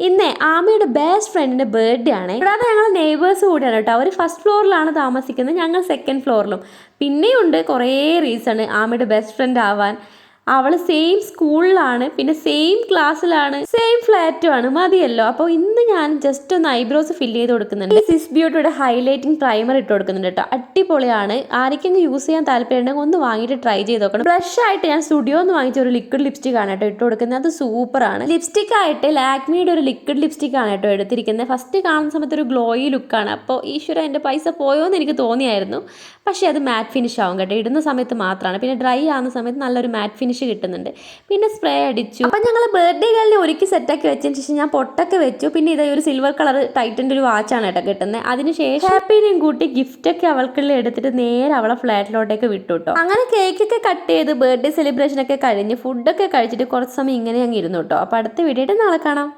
ഇന്ന് ആമയുടെ ബെസ്റ്റ് ഫ്രണ്ടിന്റെ ബർത്ത്ഡേ ആണ്. കൂടാതെ ഞങ്ങൾ നെയ്ബേഴ്സ് കൂടിയാണ് കേട്ടോ. അവർ ഫസ്റ്റ് ഫ്ലോറിലാണ് താമസിക്കുന്നത്, ഞങ്ങൾ സെക്കൻഡ് ഫ്ലോറിലും. പിന്നെയുണ്ട് കുറേ റീസൺ ആമയുടെ ബെസ്റ്റ് ഫ്രണ്ട് ആവാൻ. അവൾ സെയിം സ്കൂളിലാണ്, പിന്നെ സെയിം ക്ലാസ്സിലാണ്, സെയിം ഫ്ലാറ്റും ആണ്. മതിയല്ലോ. അപ്പോൾ ഇന്ന് ഞാൻ ജസ്റ്റ് ഒന്ന് ഐബ്രോസ് ഫില്ല് ചെയ്ത് കൊടുക്കുന്നുണ്ട്. സിസ് ബ്യൂട്ടിയുടെ ഹൈലൈറ്റിംഗ് പ്രൈമർ ഇട്ട് കൊടുക്കുന്നുണ്ട് കേട്ടോ. അടിപൊളിയാണ്. ആർക്കെങ്കിലും യൂസ് ചെയ്യാൻ താല്പര്യം ഉണ്ടെങ്കിൽ ഒന്ന് വാങ്ങിയിട്ട് ട്രൈ ചെയ്ത് നോക്കണം. ബ്രഷ് ആയിട്ട് ഞാൻ സ്റ്റുഡിയോ എന്ന് വാങ്ങിച്ച ഒരു ലിക്വിഡ് ലിപ്സ്റ്റിക് ആണ് കേട്ടോ ഇട്ട് കൊടുക്കുന്നത്. അത് സൂപ്പറാണ്. ലിപ്സ്റ്റിക് ആയിട്ട് ലാക്മിയുടെ ഒരു ലിക്വിഡ് ലിപ്സ്റ്റിക് ആണ് കേട്ടോ എടുത്തിരിക്കുന്നത്. ഫസ്റ്റ് കാണുന്ന സമയത്ത് ഒരു ഗ്ലോയി ലുക്കാണ്. അപ്പോൾ ഈശ്വര എൻ്റെ പൈസ പോയോ എന്ന് എനിക്ക് തോന്നിയായിരുന്നു. പക്ഷേ അത് മാറ്റ് ഫിനിഷ് ആവും കേട്ടോ, ഇടുന്ന സമയത്ത് മാത്രമാണ്. പിന്നെ ഡ്രൈ ആവുന്ന സമയത്ത് നല്ലൊരു മാറ്റ് ഫിനിഷ് കിട്ടുന്നുണ്ട്. പിന്നെ സ്പ്രേ അടിച്ചു. അപ്പം ഞങ്ങൾ ബർത്ത്ഡേ ഗേളിനെ ഒരുക്കി സെറ്റാക്കി വെച്ചതിന് ശേഷം ഞാൻ പൊട്ടൊക്കെ വെച്ചു. പിന്നെ ഇതേ ഒരു സിൽവർ കളർ ടൈറ്റൻ്റെ ഒരു വാച്ചാണ് കേട്ടോ കിട്ടുന്നത്. അതിനുശേഷം ഹാപ്പിനെയും കൂട്ടി ഗിഫ്റ്റൊക്കെ അവൾക്കുള്ള എടുത്തിട്ട് നേരെ അവളെ ഫ്ലാറ്റിലോട്ടേക്ക് വിട്ടു കേട്ടോ. അങ്ങനെ കേക്കൊക്കെ കട്ട് ചെയ്ത് ബർത്ത്ഡേ സെലിബ്രേഷൻ ഒക്കെ കഴിഞ്ഞ് ഫുഡൊക്കെ കഴിച്ചിട്ട് കുറച്ച് സമയം ഇങ്ങനെ അങ്ങ് ഇരുന്നു കേട്ടോ. അപ്പോൾ അടുത്ത വീഡിയോയിട്ട് നാളെ കാണാം.